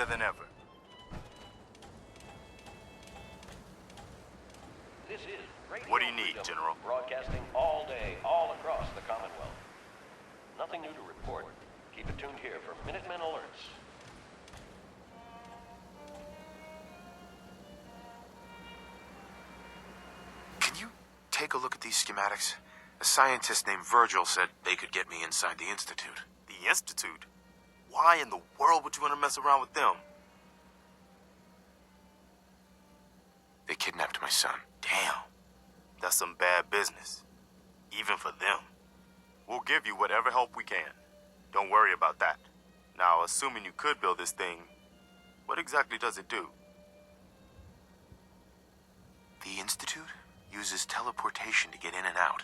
than ever. This is Radio What do you need, Freedom, General? Broadcasting all day, all across the Commonwealth. Nothing new to report. Keep it tuned here for Minutemen alerts. Can you take a look at these schematics? A scientist named Virgil said they could get me inside the Institute. The Institute? Why in the world would you want to mess around with them? They kidnapped my son. Damn. That's some bad business. Even for them. We'll give you whatever help we can. Don't worry about that. Now, assuming you could build this thing, what exactly does it do? The Institute uses teleportation to get in and out.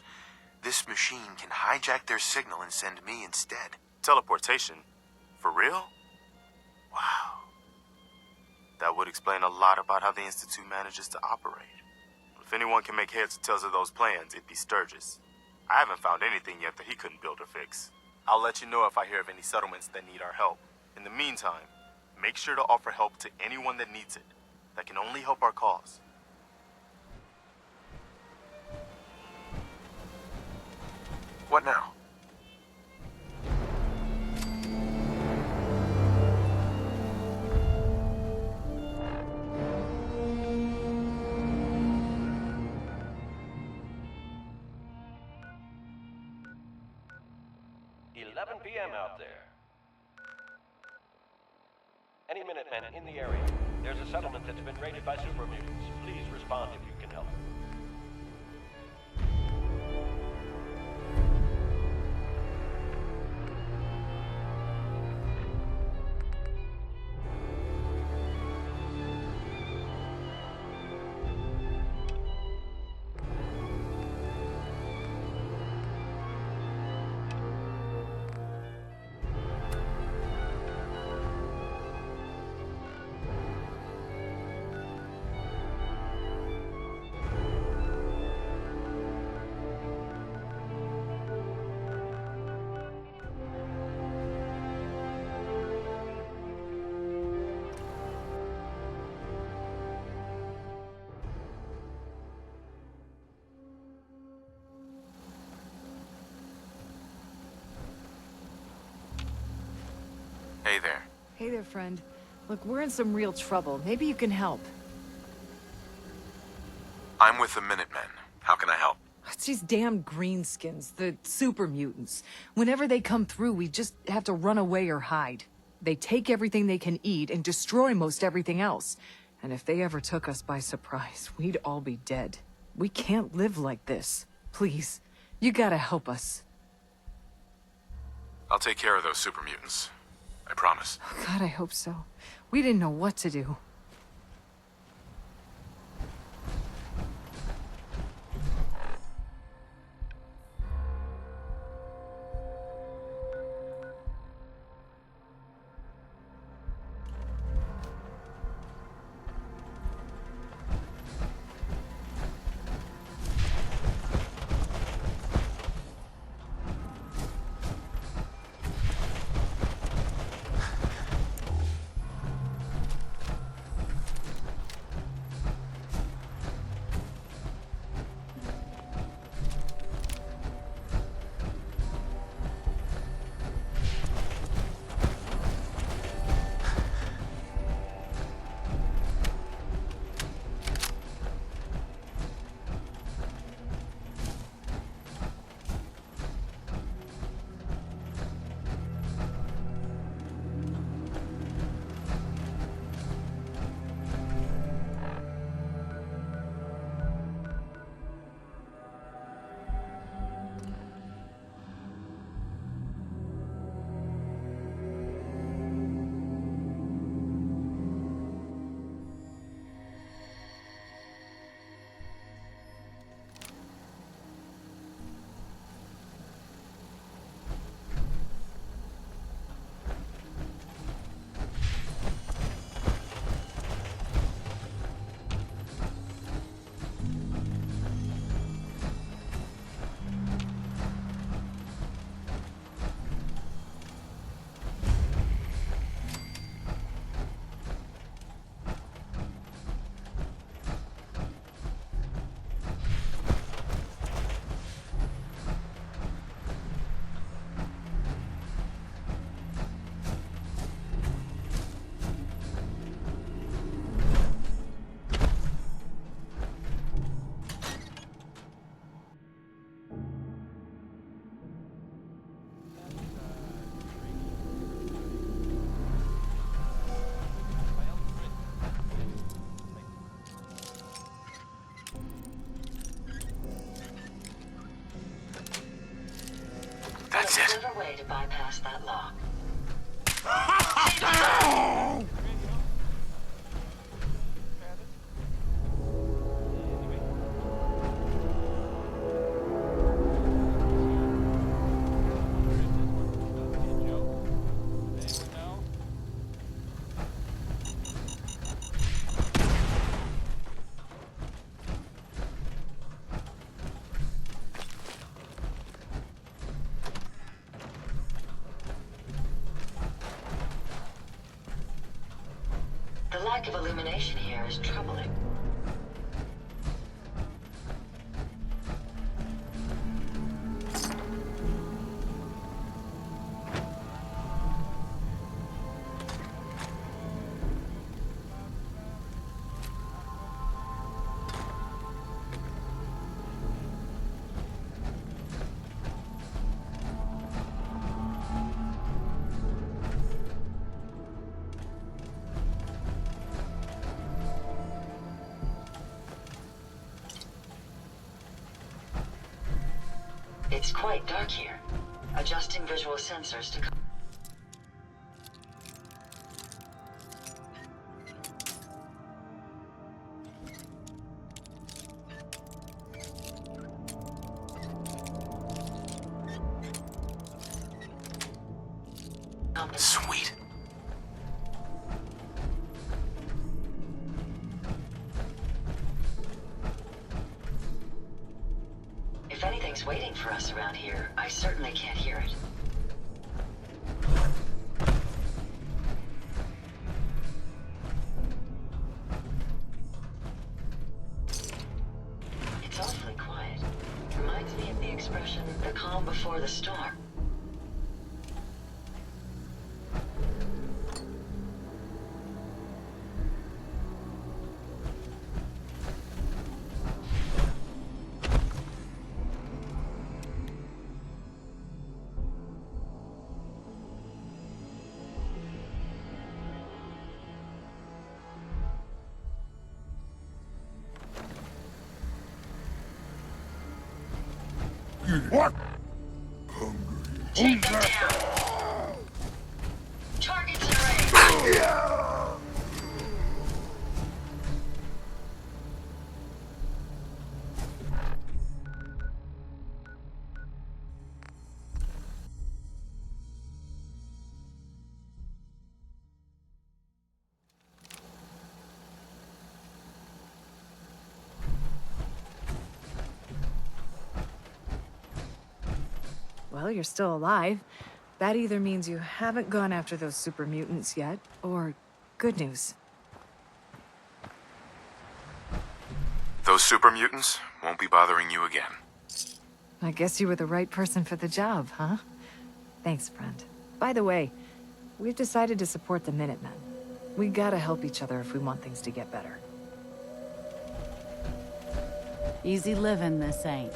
This machine can hijack their signal and send me instead. Teleportation? For real? Wow. That would explain a lot about how the Institute manages to operate. If anyone can make heads or tails of those plans, it'd be Sturgis. I haven't found anything yet that he couldn't build or fix. I'll let you know if I hear of any settlements that need our help. In the meantime, make sure to offer help to anyone that needs it. That can only help our cause. What now? PM out there. Any Minutemen in the area. There's a settlement that's been raided by super mutants. Please respond if you can help. Hey there. Hey there, friend. Look, we're in some real trouble. Maybe you can help. I'm with the Minutemen. How can I help? It's these damn greenskins, the super mutants. Whenever they come through, we just have to run away or hide. They take everything they can eat and destroy most everything else. And if they ever took us by surprise, we'd all be dead. We can't live like this. Please, you gotta help us. I'll take care of those super mutants. I promise. Oh, God, I hope so. We didn't know what to do. That's it. Clever way to bypass that lock. The lack of illumination here is troubling. It's quite dark here. Adjusting visual sensors to... Sweet. If anything's waiting for us around here, I certainly can't hear it. It's awfully quiet. Reminds me of the expression, the calm before the storm. What? Take them down! Targets in range! Well, you're still alive. That either means you haven't gone after those super mutants yet, or good news. Those super mutants won't be bothering you again. I guess you were the right person for the job, huh? Thanks, friend. By the way, we've decided to support the Minutemen. We gotta help each other if we want things to get better. Easy living, this ain't.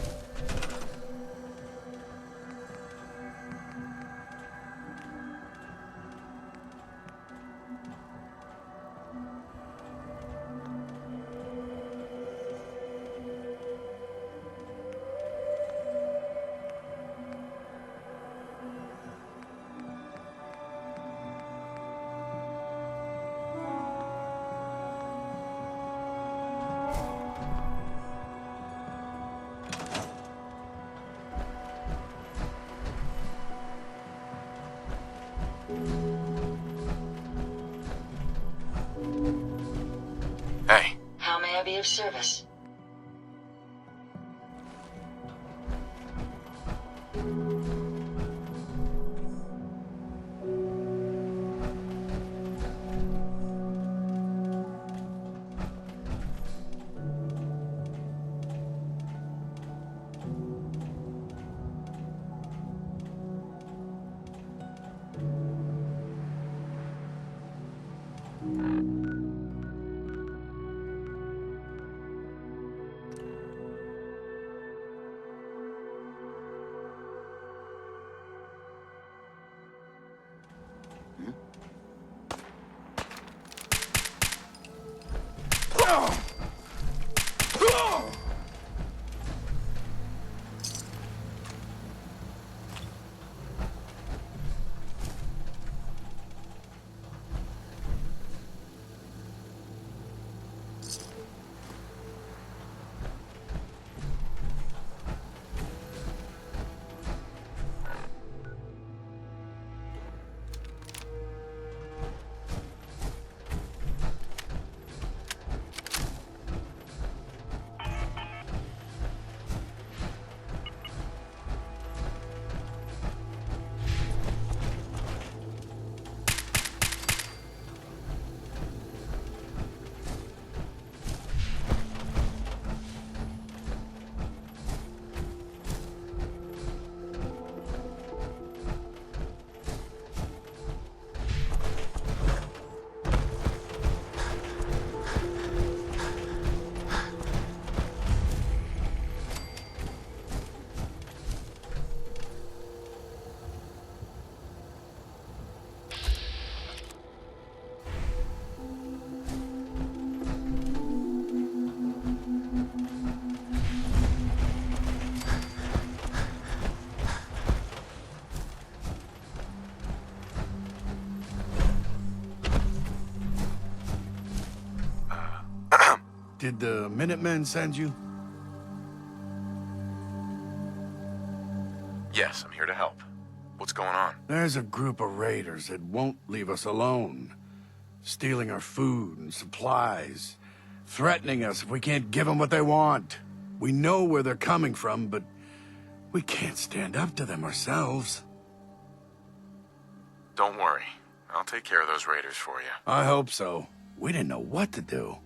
Hey, How may I be of service? Did the Minutemen send you? Yes, I'm here to help. What's going on? There's a group of raiders that won't leave us alone. Stealing our food and supplies. Threatening us if we can't give them what they want. We know where they're coming from, but we can't stand up to them ourselves. Don't worry. I'll take care of those raiders for you. I hope so. We didn't know what to do.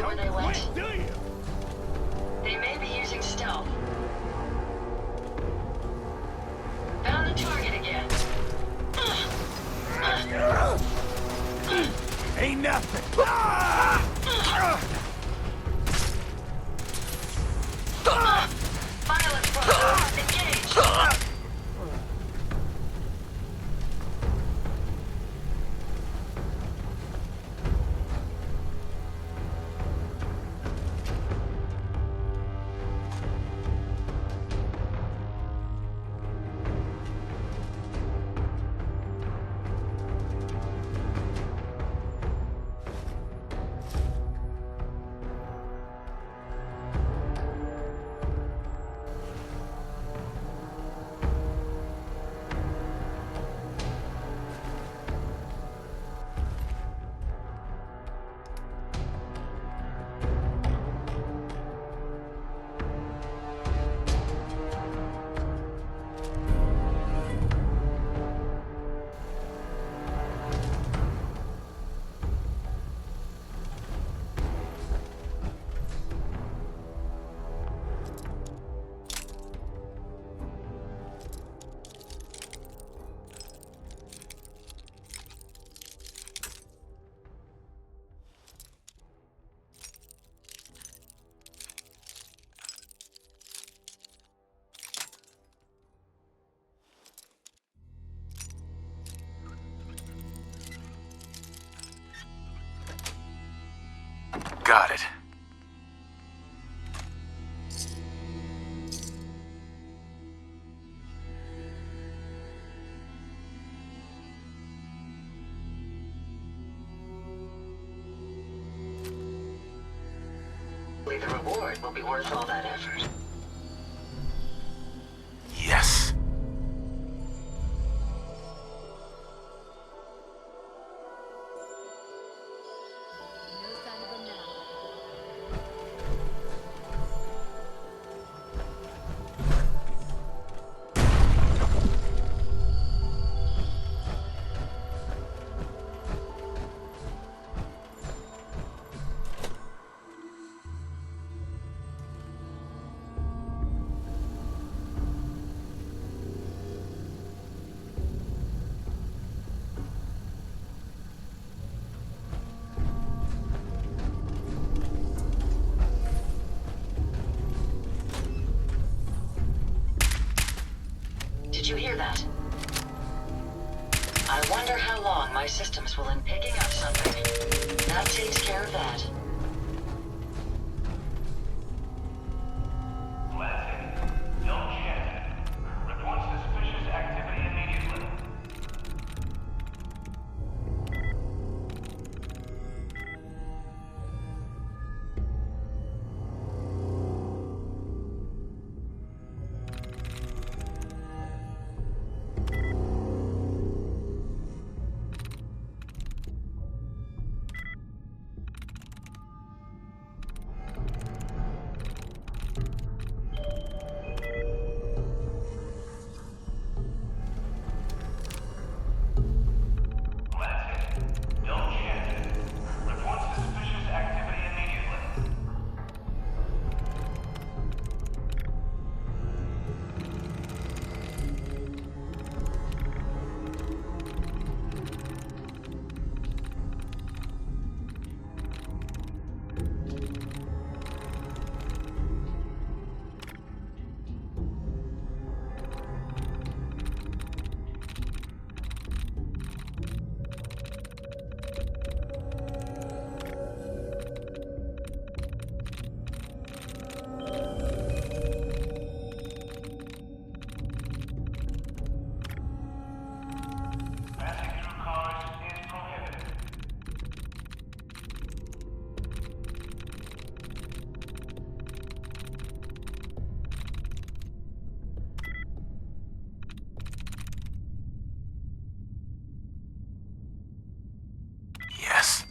Where they went? They may be using stealth. Found the target again. Ain't nothing. Violence front. Engage. Got it. The reward will be worth all that effort. Yes. Did you hear that? I wonder how long my systems will in picking up something. That takes care of that. Don't check. Report suspicious activity immediately. Don't check. Report suspicious activity immediately. Passing through cars is prohibited. Yes.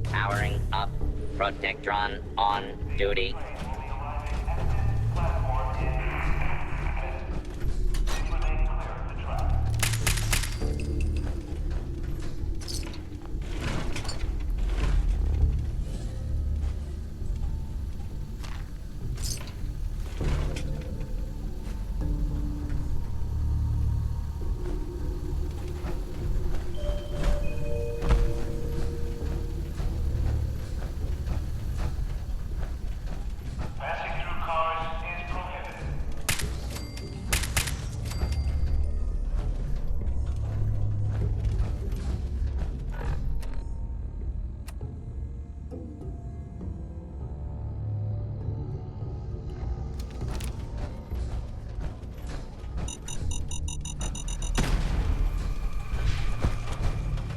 Powering up. Protectron on duty. Passing through cars is prohibited.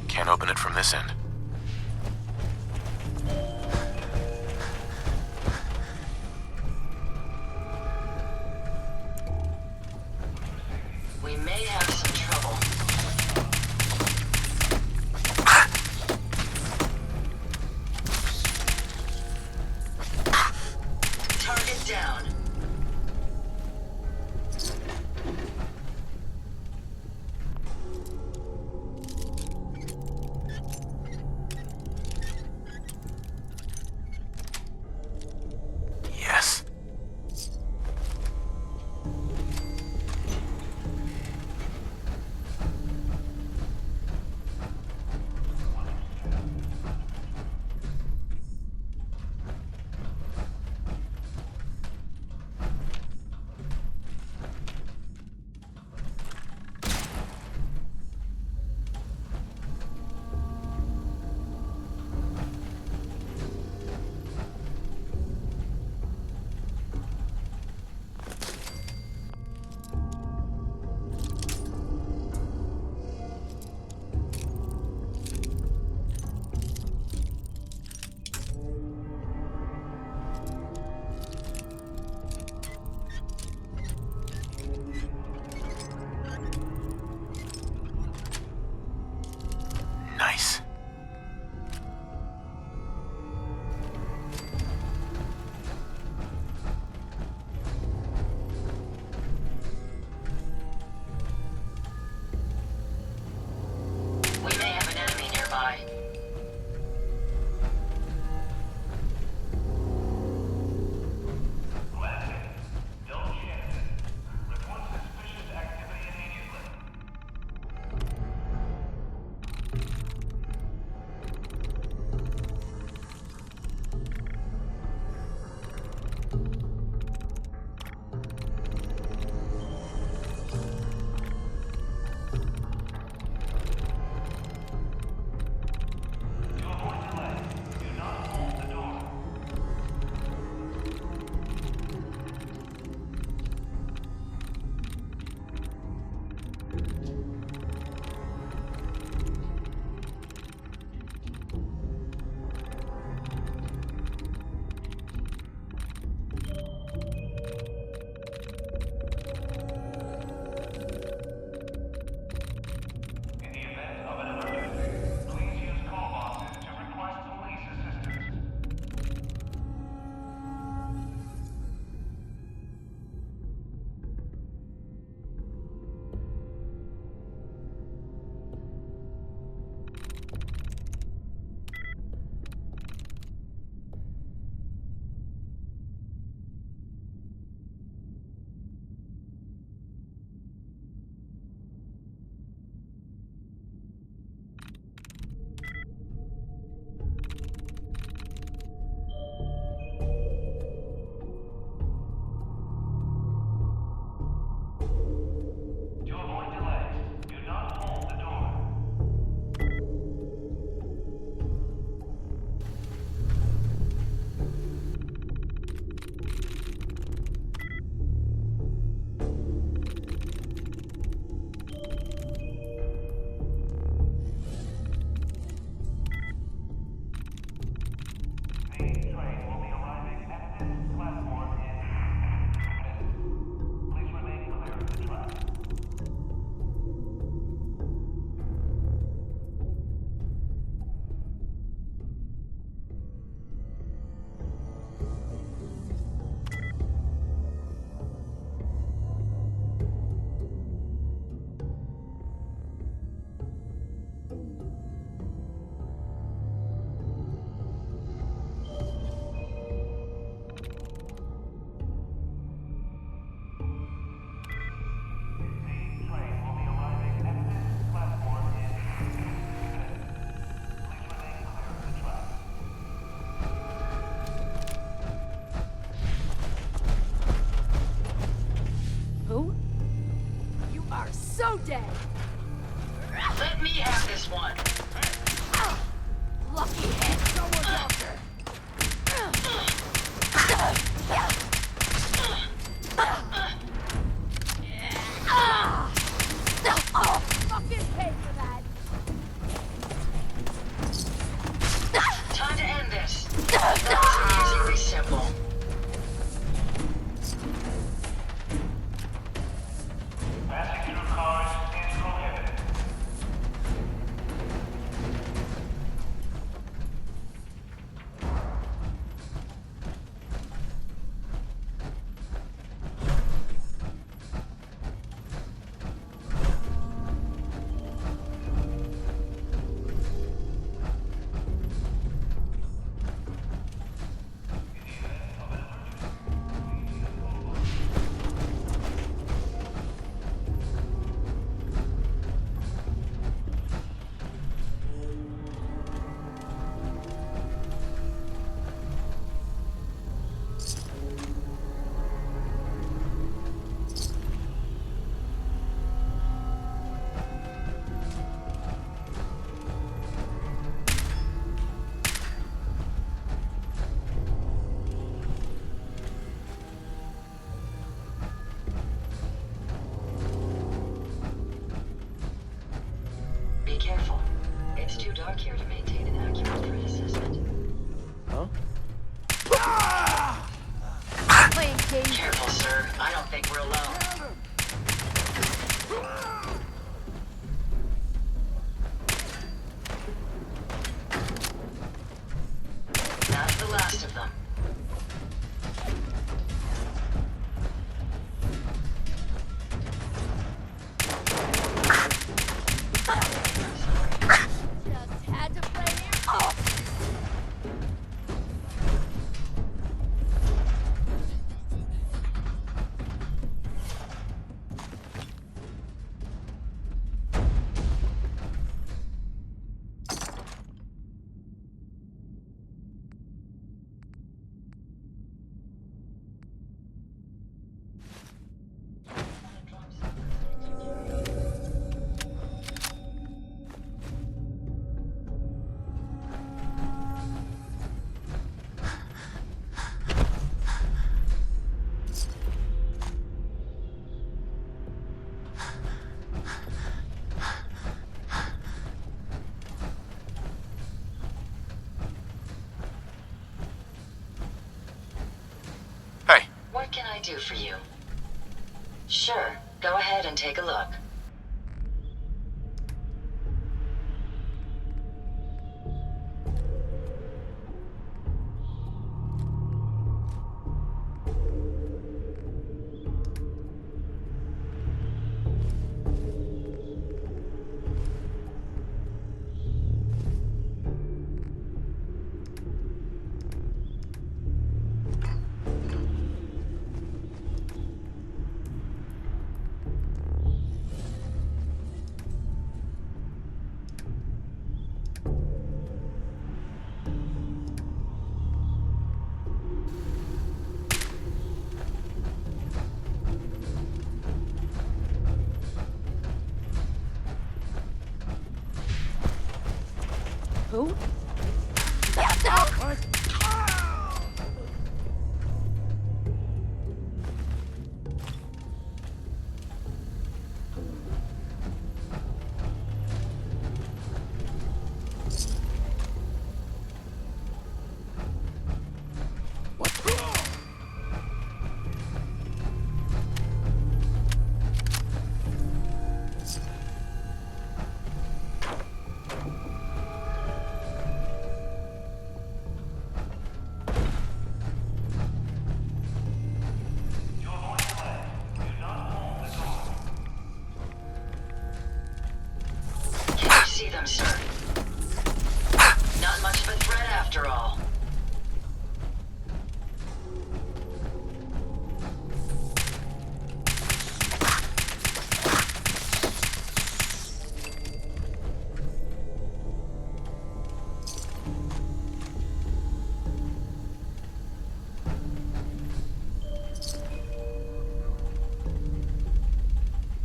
Can't open it from this end. We may have some trouble. Target down. Who? You are so dead! Let me have this one. Lucky hit! Someone's after! Fucking pay for that! Time to end this. That was amazingly simple. Passing through cars is prohibited. Be careful. It's too dark here to maintain an accurate threat assessment. Playing game. Careful, sir. I don't think we're alone. That's the last of them. Just had to play here. Oh. Hey, What can I do for you? Sure. Go ahead and take a look.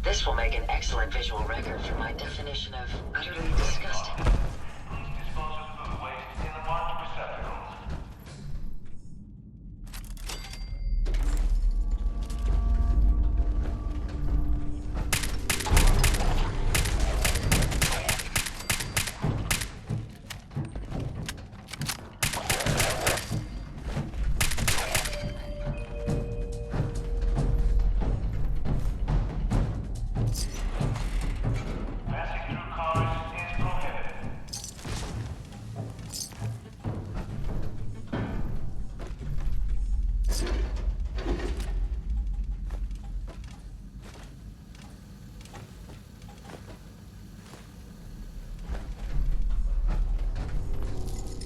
This will make an excellent visual record for my definition of utterly disgusting. Dispose of food waste in the marked receptacles. Passing through cars is prohibited.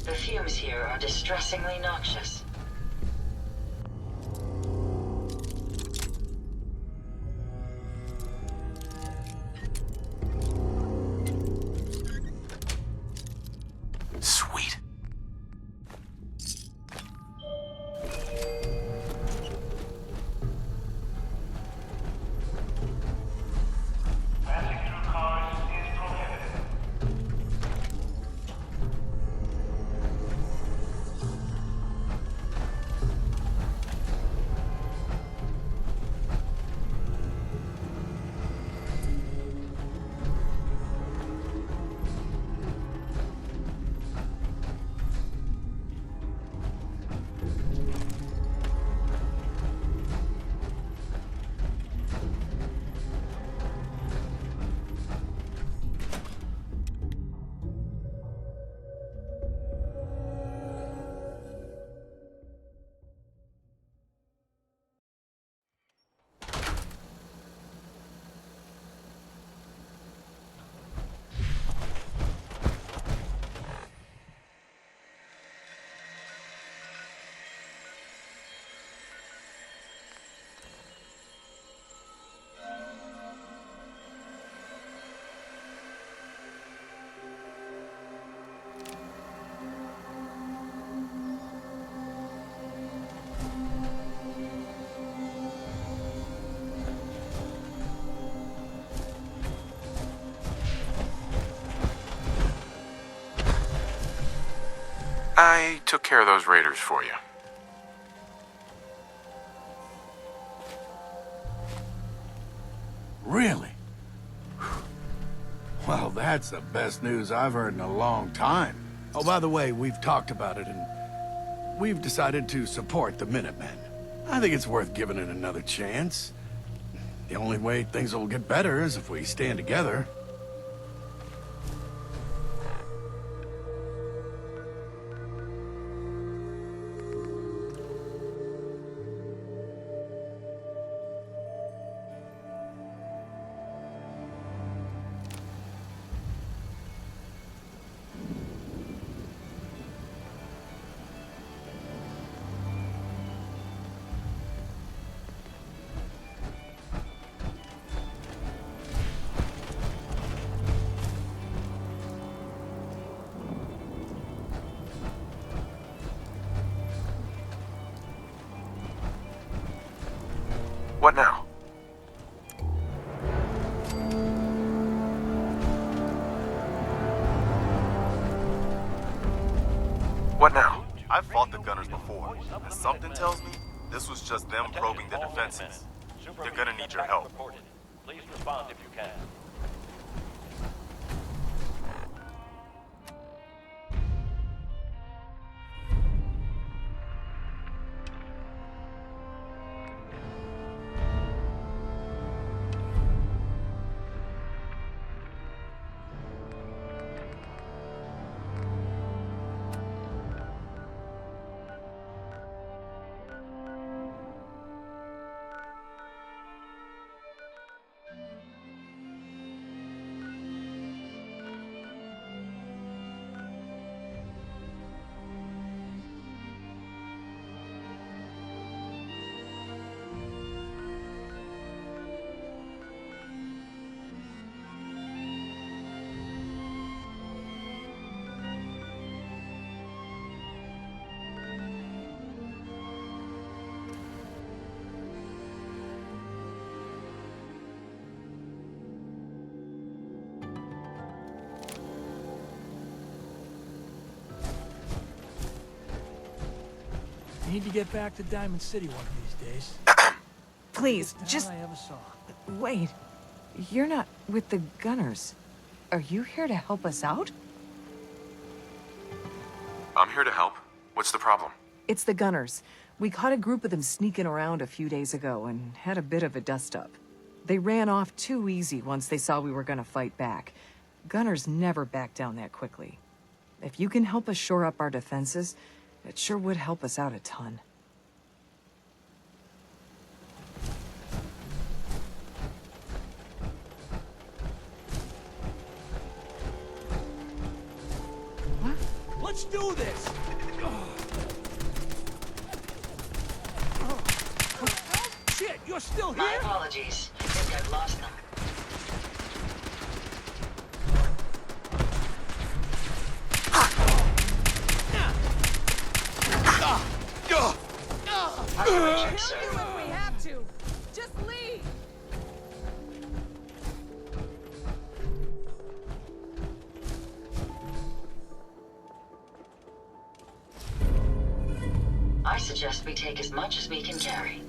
The fumes here are distressingly noxious. Sweet. Passing through cars is prohibited. I took care of those raiders for you. Really? Well, that's the best news I've heard in a long time. Oh, by the way, we've talked about it, and we've decided to support the Minutemen. I think it's worth giving it another chance. The only way things will get better is if we stand together. What now? What now? I've fought the gunners before, and something tells me this was just them probing their defenses. They're gonna need your help. Please respond if you can. Need to get back to Diamond City one of these days. Please, Town just I ever saw. wait. You're not with the Gunners. Are you here to help us out? I'm here to help. What's the problem? It's the Gunners. We caught a group of them sneaking around a few days ago and had a bit of a dust-up. They ran off too easy once they saw we were gonna fight back. Gunners never back down that quickly. If you can help us shore up our defenses, it sure would help us out a ton. What? Let's do this! Shit, you're still My here? apologies. I think I've lost them. Acknowledged, sir. Do if we have to. Just leave. I suggest we take as much as we can carry.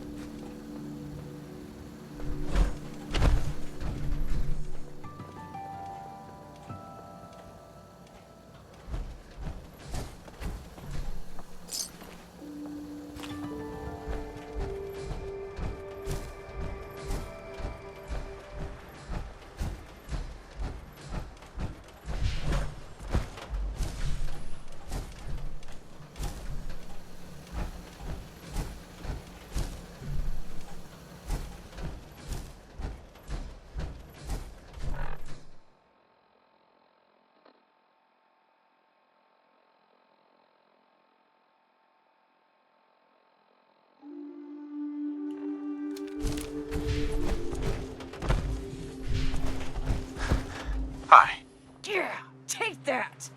Hi. Yeah, take that!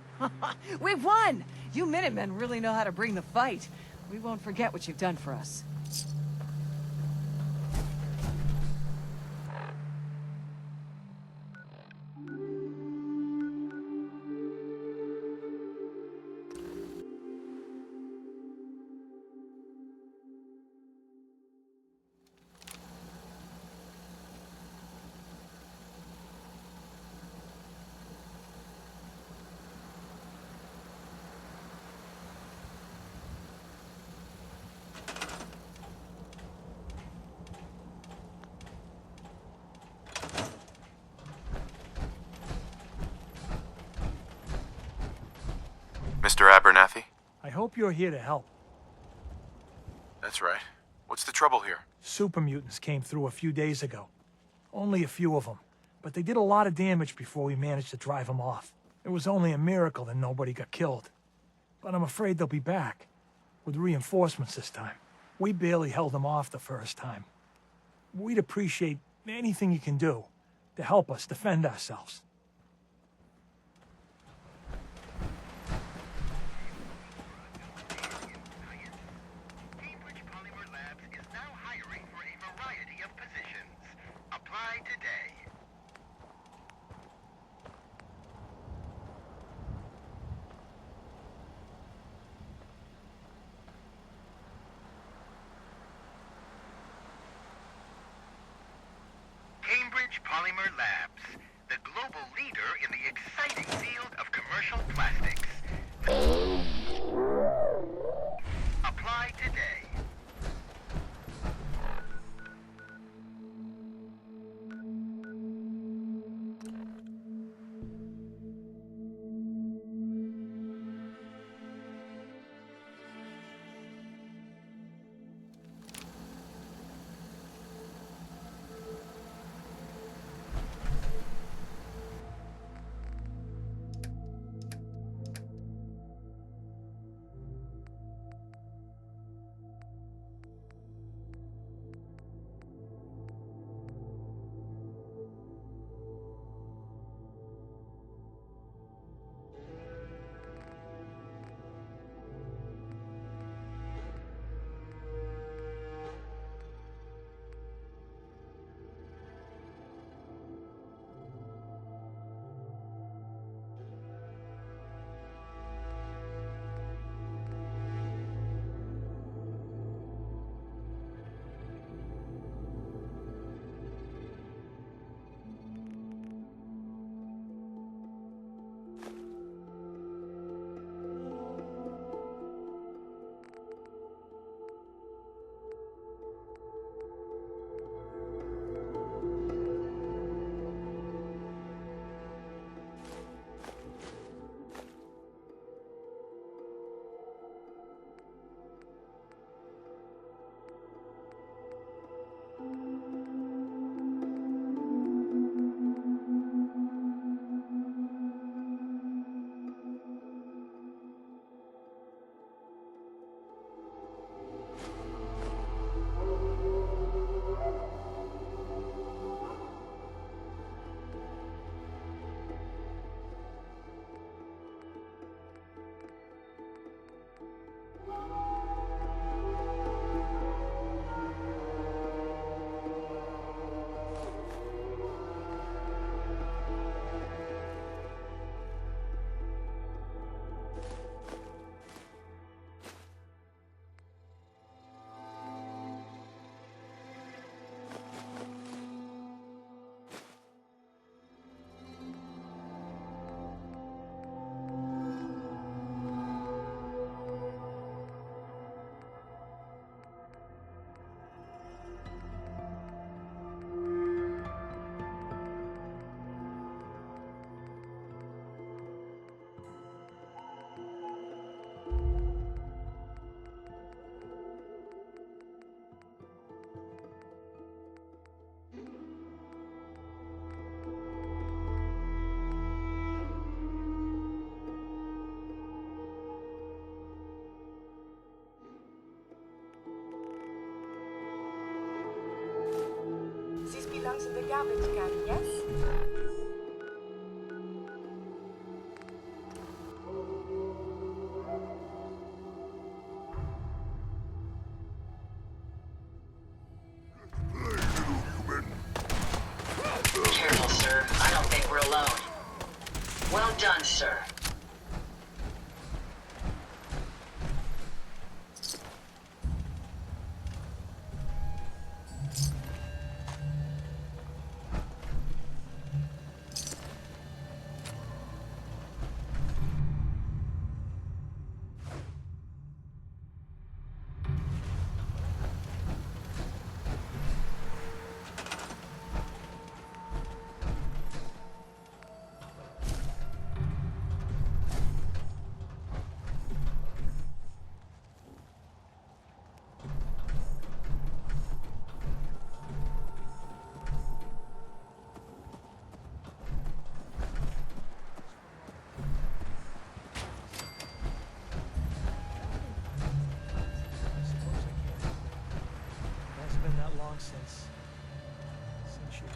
We won! You Minutemen really know how to bring the fight. We won't forget what you've done for us. Mr. Abernathy? I hope you're here to help. That's right. What's the trouble here? Super mutants came through a few days ago. Only a few of them, but they did a lot of damage before we managed to drive them off. It was only a miracle that nobody got killed. But I'm afraid they'll be back, with reinforcements this time. We barely held them off the first time. We'd appreciate anything you can do to help us defend ourselves. Cambridge Polymer Labs, the global leader in the exciting field of commercial plastics. Apply today. This belongs in the garbage can, yes? Careful, sir. I don't think we're alone. Well done, sir. It's been that long since you...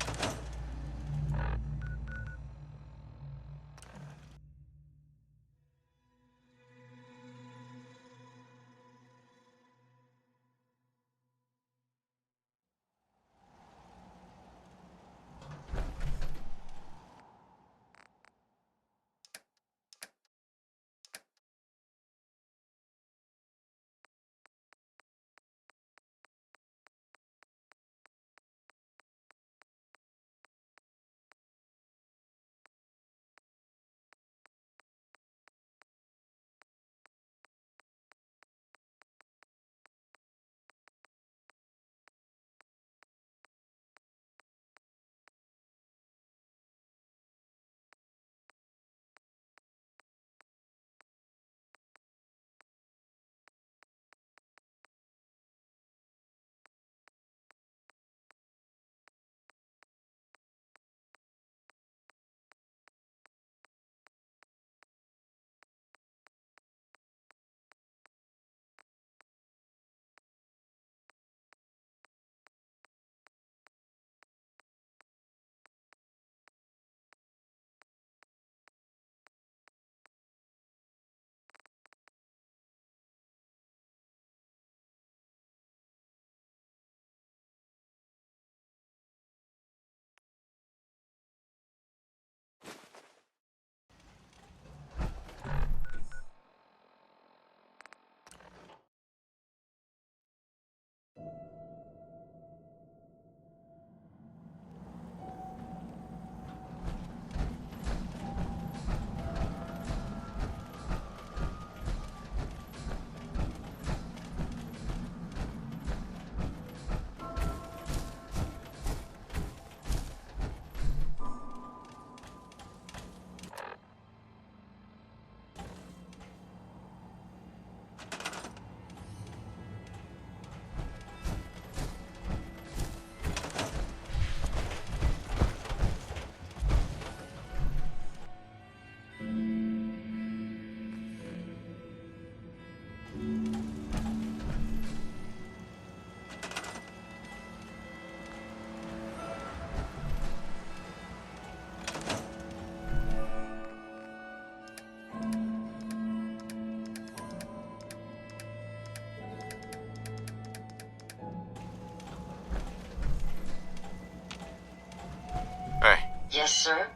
Yes, sir?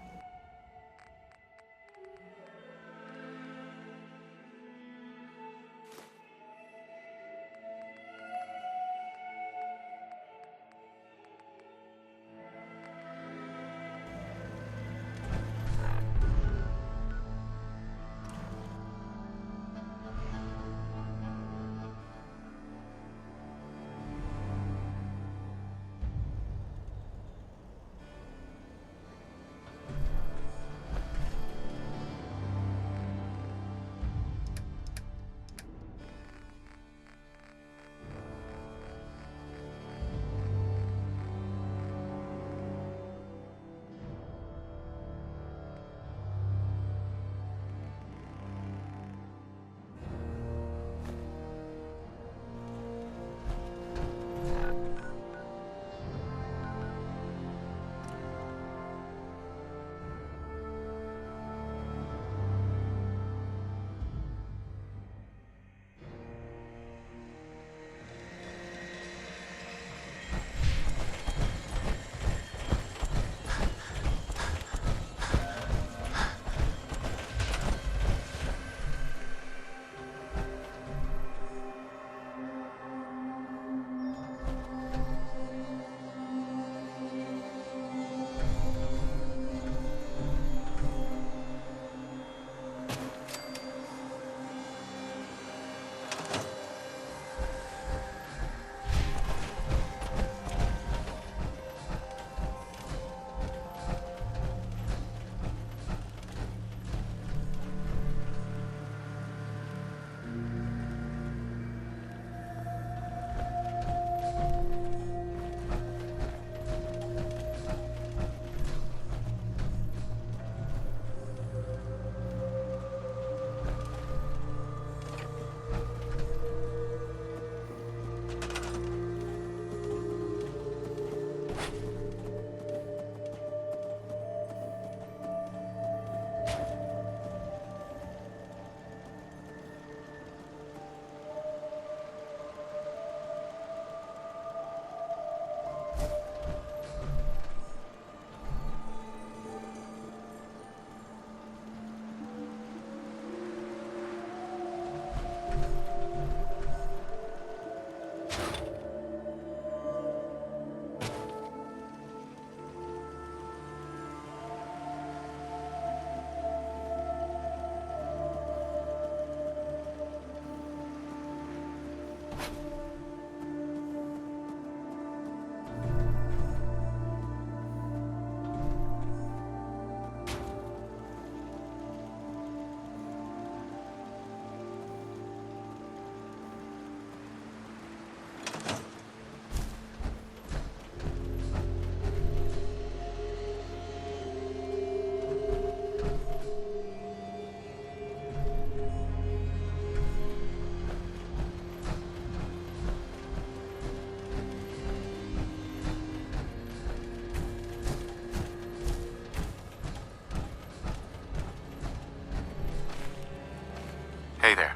Hey there.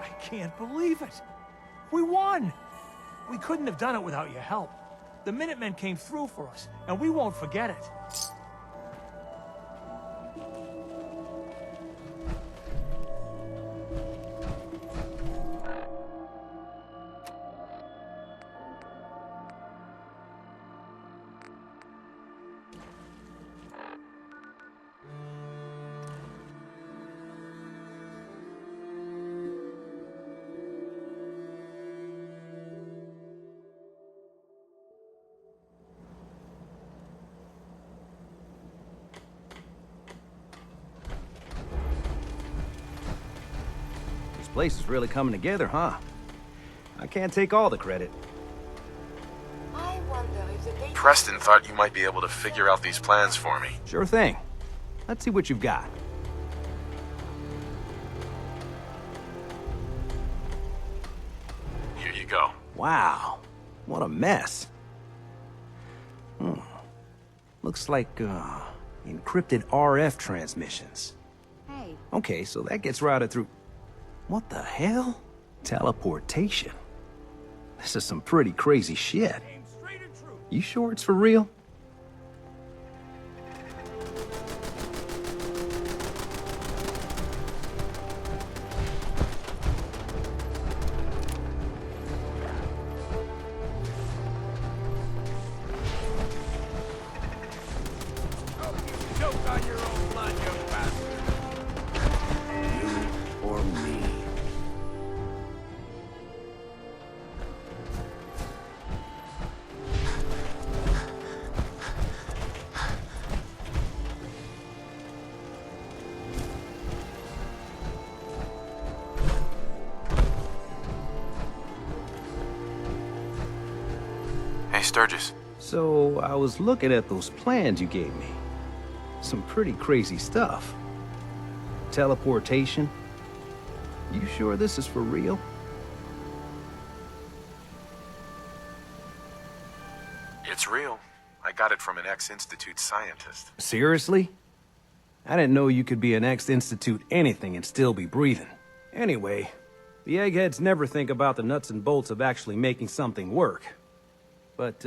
I can't believe it. We won. We couldn't have done it without your help. The Minutemen came through for us, and we won't forget it. This place is really coming together, huh? I can't take all the credit. I wonder if the data... Preston thought you might be able to figure out these plans for me. Sure thing. Let's see what you've got. Here you go. Wow. What a mess. Looks like, encrypted RF transmissions. Hey. Okay, so that gets routed through... What the hell? Teleportation? This is some pretty crazy shit. You sure it's for real? Sturgis. So, I was looking at those plans you gave me. Some pretty crazy stuff. Teleportation. You sure this is for real? It's real. I got it from an ex-Institute scientist. Seriously? I didn't know you could be an ex-Institute anything and still be breathing. Anyway, the eggheads never think about the nuts and bolts of actually making something work. But,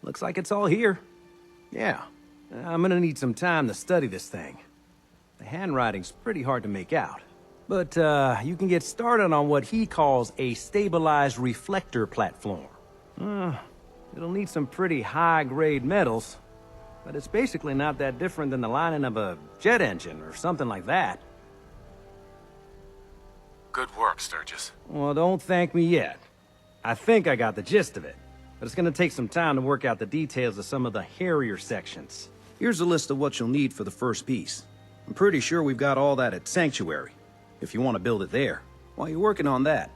looks like it's all here. Yeah, I'm gonna need some time to study this thing. The handwriting's pretty hard to make out. But, you can get started on what he calls a stabilized reflector platform. It'll need some pretty high-grade metals, but it's basically not that different than the lining of a jet engine or something like that. Good work, Sturgis. Well, don't thank me yet. I think I got the gist of it. But it's gonna take some time to work out the details of some of the hairier sections. Here's a list of what you'll need for the first piece. I'm pretty sure we've got all that at Sanctuary, if you want to build it there. While you're working on that,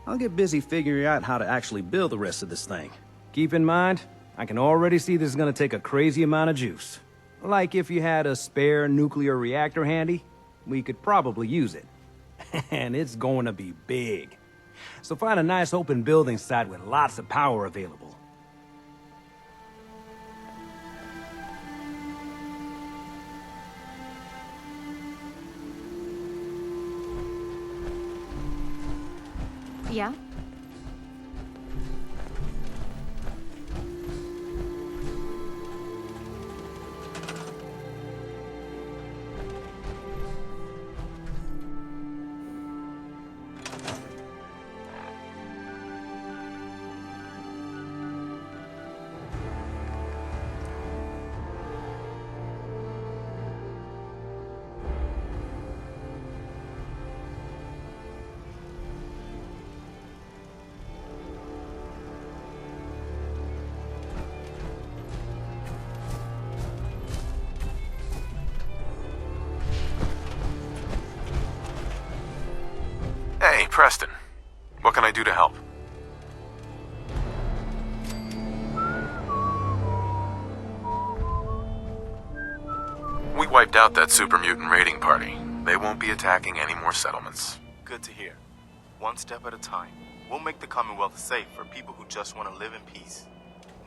I'll get busy figuring out how to actually build the rest of this thing. Keep in mind, I can already see this is gonna take a crazy amount of juice. Like if you had a spare nuclear reactor handy, we could probably use it. And it's going to be big. So find a nice open building site with lots of power available. Yeah? Hey, Preston. What can I do to help? We wiped out that super mutant raiding party. They won't be attacking any more settlements. Good to hear. One step at a time. We'll make the Commonwealth safe for people who just want to live in peace.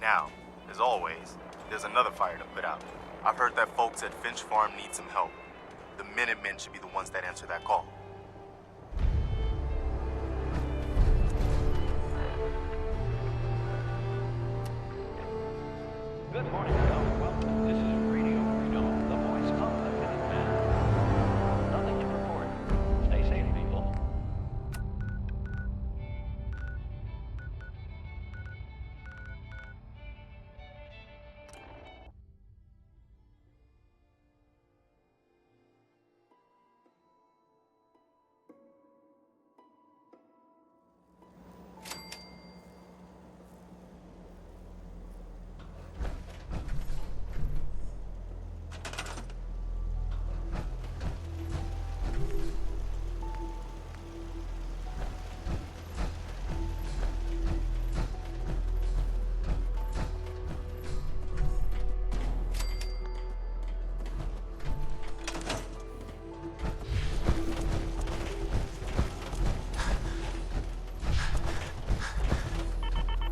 Now, as always, there's another fire to put out. I've heard that folks at Finch Farm need some help. The Minutemen should be the ones that answer that call. Good morning, Commonwealth. This is Radio Freedom, the voice of the Minuteman. Nothing to report. Stay safe, people.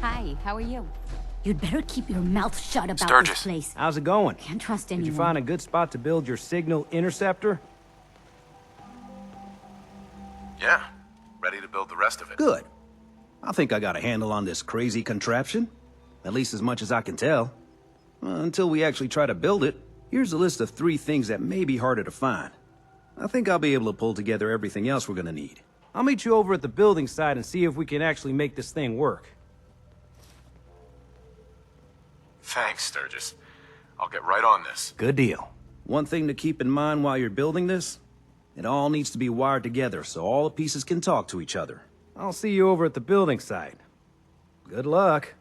Hi, how are you? You'd better keep your mouth shut about Sturgis. this place. How's it going? Can't trust anyone. Did you find a good spot to build your signal interceptor? Yeah. ready to build the rest of it. Good. I think I got a handle on this crazy contraption. At least as much as I can tell. Until we actually try to build it, here's a list of 3 things that may be harder to find. I think I'll be able to pull together everything else we're gonna need. I'll meet you over at the building site and see if we can actually make this thing work. Thanks, Sturgis. I'll get right on this. Good deal. One thing to keep in mind while you're building this, it all needs to be wired together so all the pieces can talk to each other. I'll see you over at the building site. Good luck.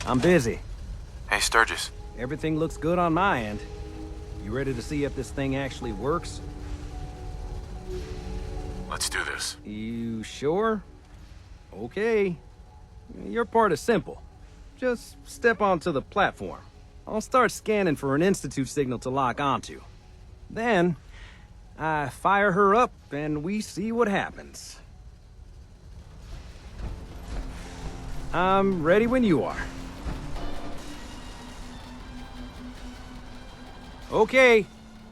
I'm busy. Hey, Sturgis. Everything looks good on my end. You ready to see if this thing actually works? Let's do this. You sure? Okay. Your part is simple. Just step onto the platform. I'll start scanning for an Institute signal to lock onto. Then, I fire her up and we see what happens. I'm ready when you are. Okay,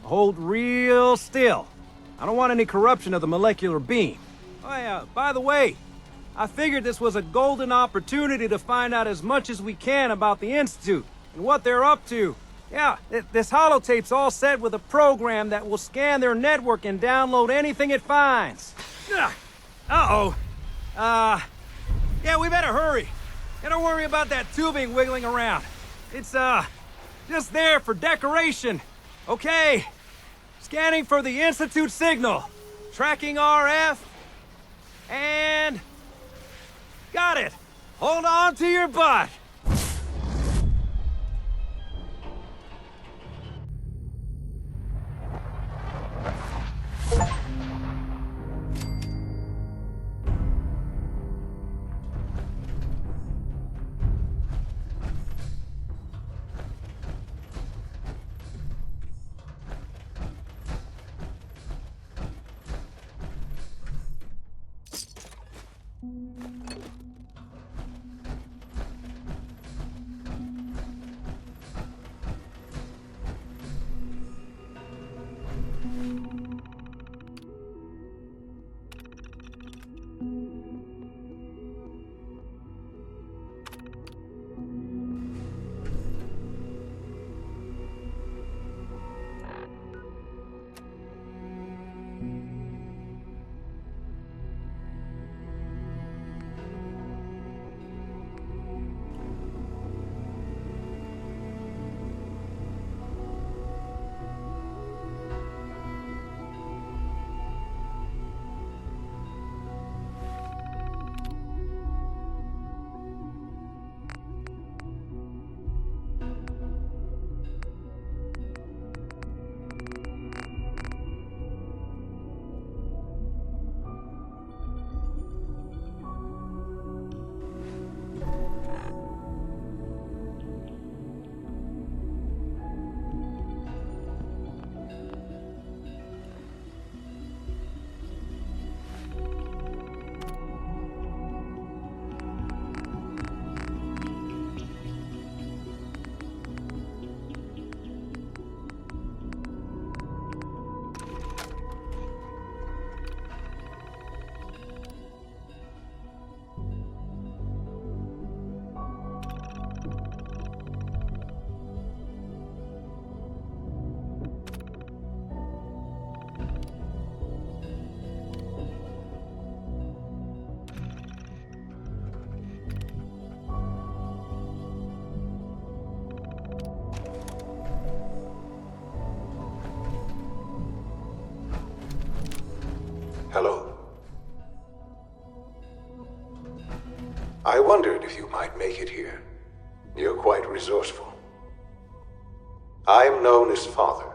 hold real still. I don't want any corruption of the molecular beam. Oh yeah, by the way, I figured this was a golden opportunity to find out as much as we can about the Institute and what they're up to. Yeah, this holotape's all set with a program that will scan their network and download anything it finds. Uh-oh. Yeah, we better hurry. And don't worry about that tubing wiggling around. It's, just there for decoration. Okay. Scanning for the Institute signal. Tracking RF. And... got it. Hold on to your butt. Hello. I wondered if you might make it here. You're quite resourceful. I'm known as Father.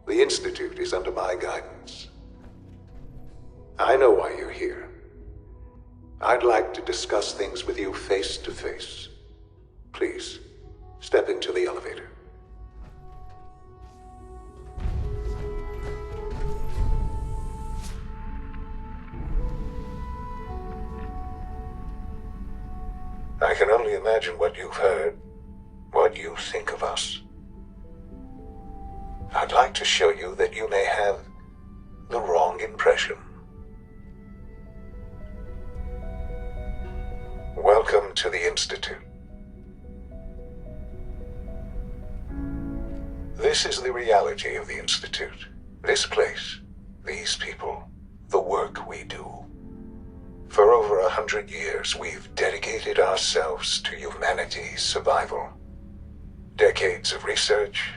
The Institute is under my guidance. I know why you're here. I'd like to discuss things with you face to face. Please, step into the elevator. I can only imagine what you've heard, what you think of us. I'd like to show you that you may have the wrong impression. Welcome to the Institute. This is the reality of the Institute. This place, these people, the work we do. For over 100 years, we've dedicated ourselves to humanity's survival. Decades of research,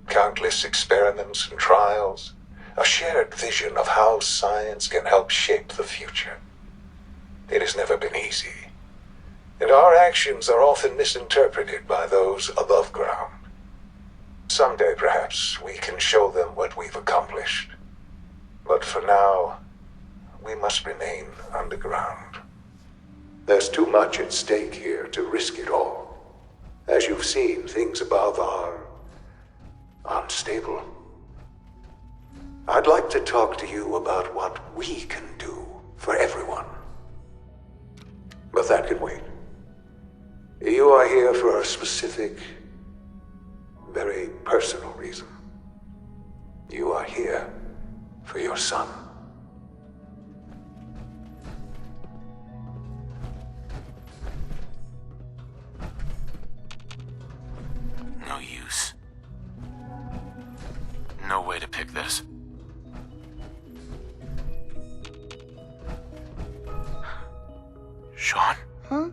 countless experiments and trials, a shared vision of how science can help shape the future. It has never been easy, and our actions are often misinterpreted by those above ground. Someday, perhaps, we can show them what we've accomplished. But for now, we must remain underground. There's too much at stake here to risk it all. As you've seen, things above are unstable. I'd like to talk to you about what we can do for everyone. But that can wait. You are here for a specific, very personal reason. You are here for your son. No use. No way to pick this. Sean? Huh?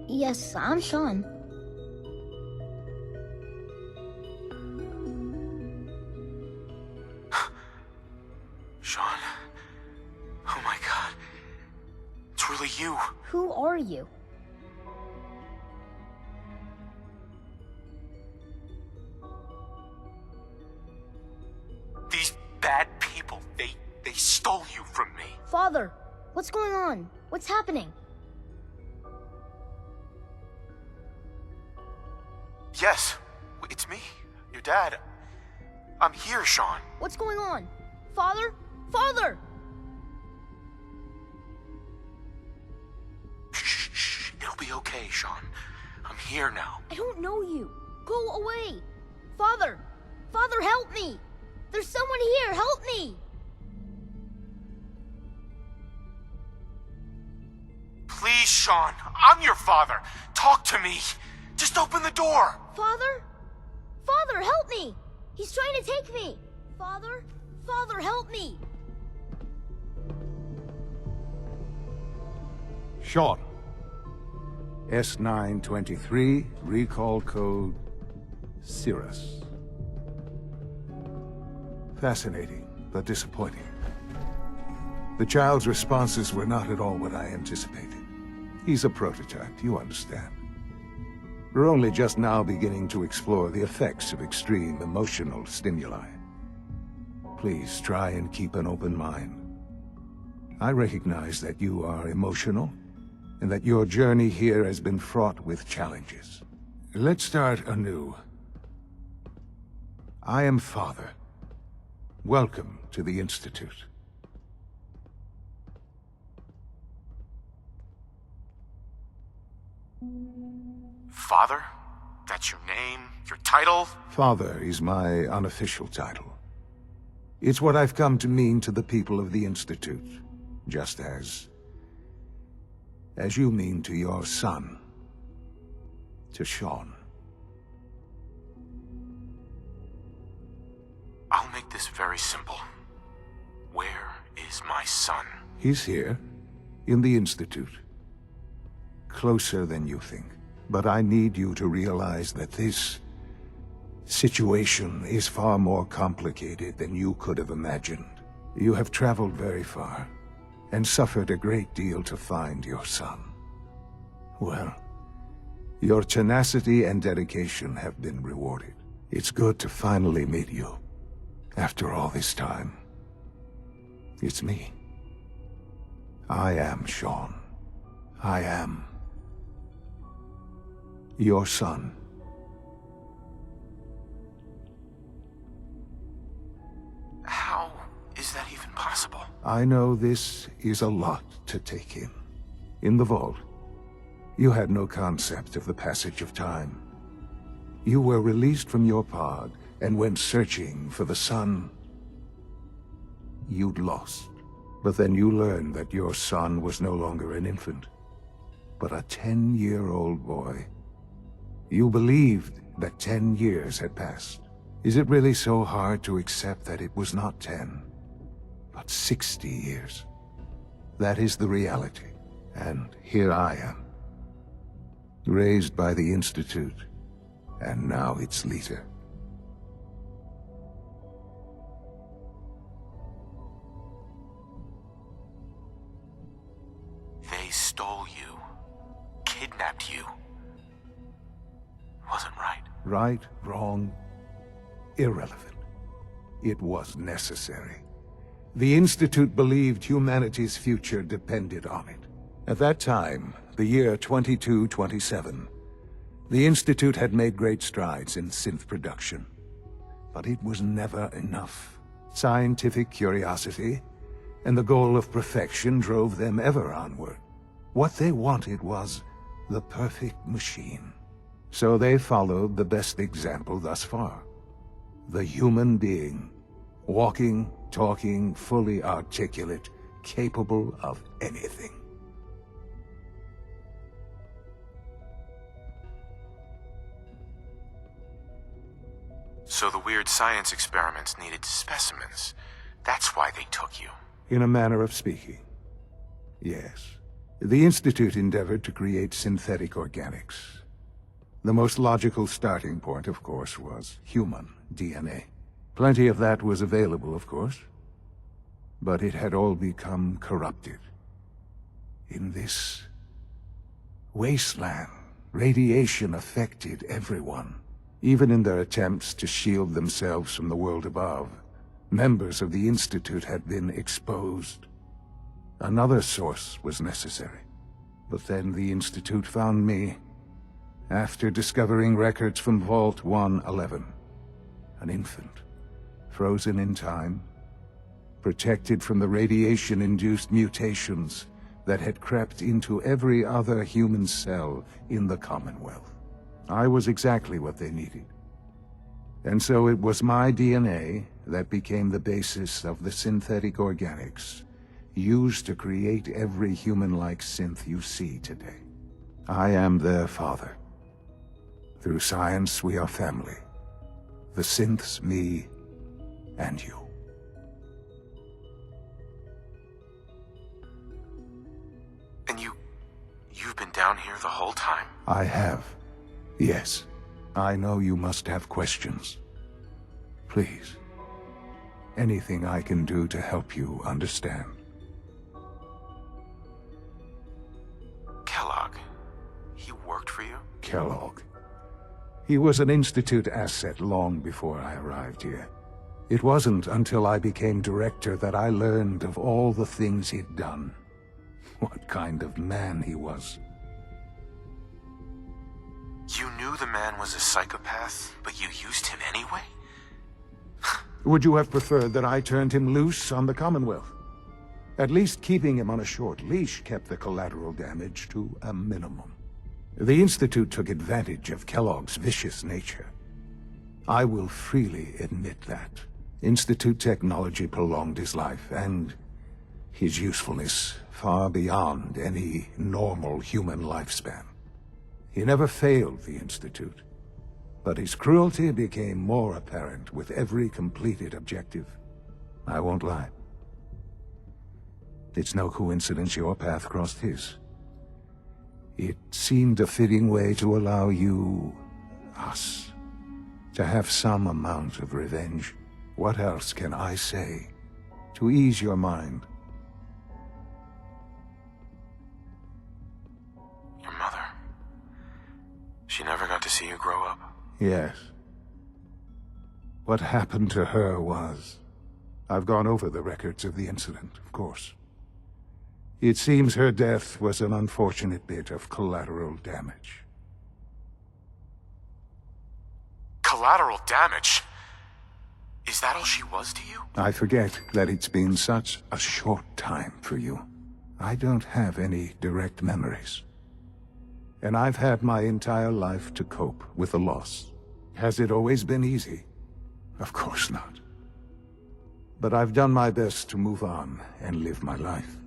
Yes, I'm Sean. Sean? Oh my god. It's really you. Who are you? These bad people, they stole you from me. Father, what's going on? What's happening? Yes, it's me, your dad. I'm here, Sean. What's going on? Father? Father! Shh. It'll be okay, Sean. I'm here now. I don't know you. Go away. Father! Father, help me! There's someone here! Help me! Please, Sean. I'm your father. Talk to me. Just open the door. Father? Father, help me! He's trying to take me! Father? Father, help me! Sean. S923, recall code Cirrus. Fascinating, but disappointing. The child's responses were not at all what I anticipated. He's a prototype, you understand. We're only just now beginning to explore the effects of extreme emotional stimuli. Please try and keep an open mind. I recognize that you are emotional, and that your journey here has been fraught with challenges. Let's start anew. I am Father. Welcome to the Institute. Father? That's your name? Your title? Father is my unofficial title. It's what I've come to mean to the people of the Institute, just as you mean to your son, to Sean. I'll make this very simple. Where is my son? He's here, in the Institute. Closer than you think. But I need you to realize that this situation is far more complicated than you could have imagined. You have traveled very far, and suffered a great deal to find your son. Well, your tenacity and dedication have been rewarded. It's good to finally meet you, after all this time. It's me. I am Sean. I am your son. How is that even possible? I know this is a lot to take in. In the vault, you had no concept of the passage of time. You were released from your pod and went searching for the son you'd lost. But then you learned that your son was no longer an infant, but a 10-year-old boy. You believed that 10 years had passed. Is it really so hard to accept that it was not 10, but 60 years? That is the reality. And here I am, raised by the Institute, and now its leader. They stole you, kidnapped you. Wasn't right. Right, wrong, irrelevant. It was necessary. The Institute believed humanity's future depended on it. At that time, the year 2227, the Institute had made great strides in synth production. But it was never enough. Scientific curiosity and the goal of perfection drove them ever onward. What they wanted was the perfect machine. So they followed the best example thus far. The human being. Walking, talking, fully articulate, capable of anything. So the weird science experiments needed specimens. That's why they took you. In a manner of speaking, yes. The Institute endeavored to create synthetic organics. The most logical starting point, of course, was human DNA. Plenty of that was available, of course. But it had all become corrupted. In this wasteland, radiation affected everyone. Even in their attempts to shield themselves from the world above, members of the Institute had been exposed. Another source was necessary. But then the Institute found me, after discovering records from Vault 111. An infant, frozen in time, protected from the radiation-induced mutations that had crept into every other human cell in the Commonwealth. I was exactly what they needed. And so it was my DNA that became the basis of the synthetic organics used to create every human-like synth you see today. I am their father. Through science, we are family. The synths, me, and you. And you've been down here the whole time? I have. Yes. I know you must have questions. Please. Anything I can do to help you understand. Kellogg. He worked for you? Kellogg. He was an Institute asset long before I arrived here. It wasn't until I became director that I learned of all the things he'd done. What kind of man he was. You knew the man was a psychopath, but you used him anyway? Would you have preferred that I turned him loose on the Commonwealth? At least keeping him on a short leash kept the collateral damage to a minimum. The Institute took advantage of Kellogg's vicious nature. I will freely admit that. Institute technology prolonged his life, and his usefulness far beyond any normal human lifespan. He never failed the Institute, but his cruelty became more apparent with every completed objective. I won't lie. It's no coincidence your path crossed his. It seemed a fitting way to allow you, us, to have some amount of revenge. What else can I say? to ease your mind. Your mother. She never got to see you grow up. Yes. What happened to her was... I've gone over the records of the incident, of course. It seems her death was an unfortunate bit of collateral damage. Collateral damage? Is that all she was to you? I forget that it's been such a short time for you. I don't have any direct memories. And I've had my entire life to cope with the loss. Has it always been easy? Of course not. But I've done my best to move on and live my life.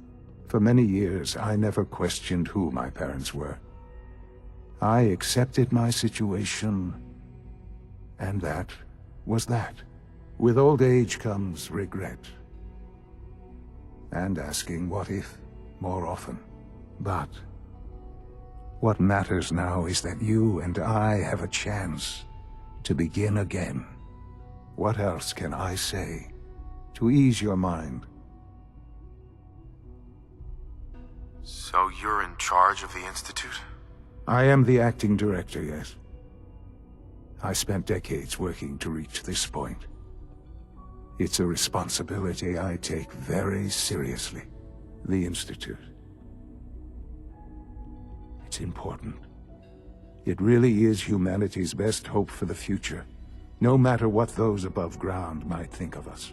For many years, I never questioned who my parents were. I accepted my situation, and that was that. With old age comes regret. And asking what if more often. But what matters now is that you and I have a chance to begin again. What else can I say to ease your mind? So you're in charge of the Institute? I am the acting director, yes. I spent decades working to reach this point. It's a responsibility I take very seriously. The Institute. It's important. It really is humanity's best hope for the future, no matter what those above ground might think of us.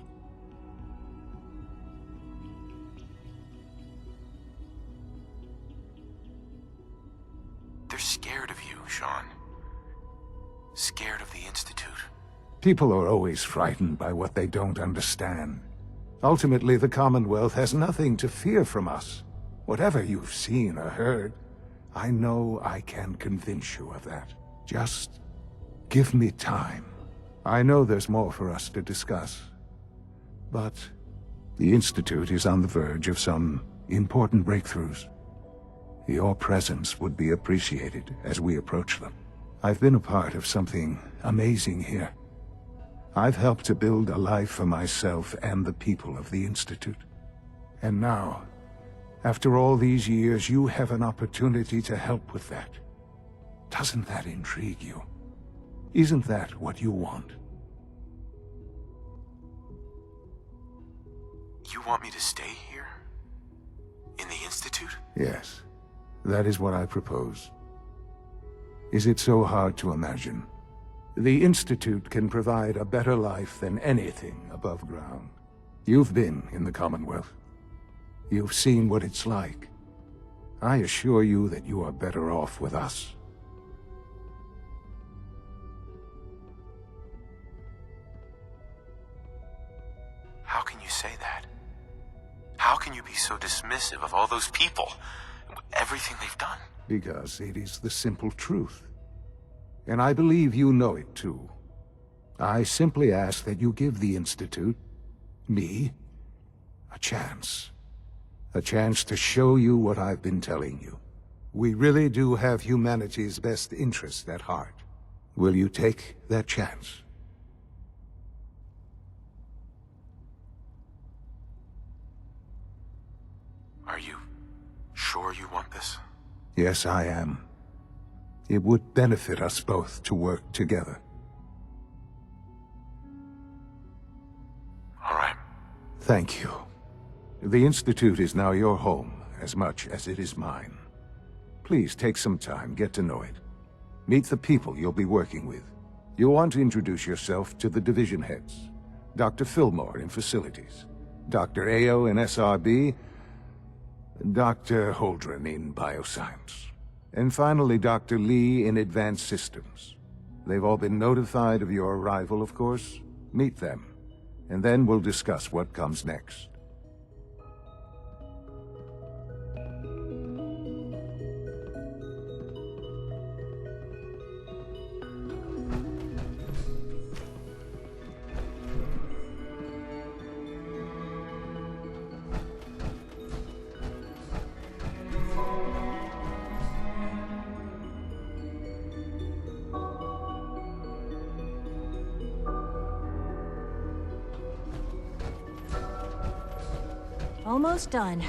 They're scared of you, Sean. Scared of the Institute. People are always frightened by what they don't understand. Ultimately, the Commonwealth has nothing to fear from us. Whatever you've seen or heard, I know I can convince you of that. Just give me time. I know there's more for us to discuss. But the Institute is on the verge of some important breakthroughs. Your presence would be appreciated as we approach them. I've been a part of something amazing here. I've helped to build a life for myself and the people of the Institute. And now, after all these years, you have an opportunity to help with that. Doesn't that intrigue you? Isn't that what you want? You want me to stay here? In the Institute? Yes, that is what I propose. Is it so hard to imagine? The Institute can provide a better life than anything above ground. You've been in the Commonwealth. You've seen what it's like. I assure you that you are better off with us. How can you say that? How can you be so dismissive of all those people? Everything they've done? Because it is the simple truth. And I believe you know it too. I simply ask that you give the Institute, me, a chance. A chance to show you what I've been telling you. We really do have humanity's best interest at heart. Will you take that chance? Are you sure you want this? Yes, I am. It would benefit us both to work together. All right. Thank you. The Institute is now your home, as much as it is mine. Please take some time, get to know it. Meet the people you'll be working with. You'll want to introduce yourself to the division heads. Dr. Fillmore in Facilities, Dr. Ayo in SRB, Dr. Holdren in Bioscience. And finally, Dr. Lee in Advanced Systems. They've all been notified of your arrival, of course. Meet them, and then we'll discuss what comes next. Almost done.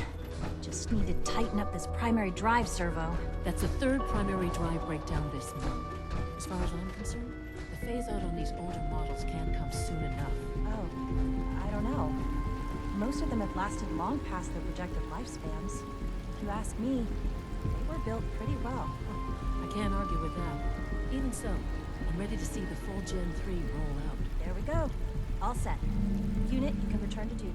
Just need to tighten up this primary drive servo. That's the third primary drive breakdown this month. As far as I'm concerned, the phase-out on these older models can't come soon enough. Oh, I don't know. Most of them have lasted long past their projected lifespans. If you ask me, they were built pretty well. I can't argue with that. Even so, I'm ready to see the full Gen 3 roll out. There we go. All set. Unit, you can return to duty.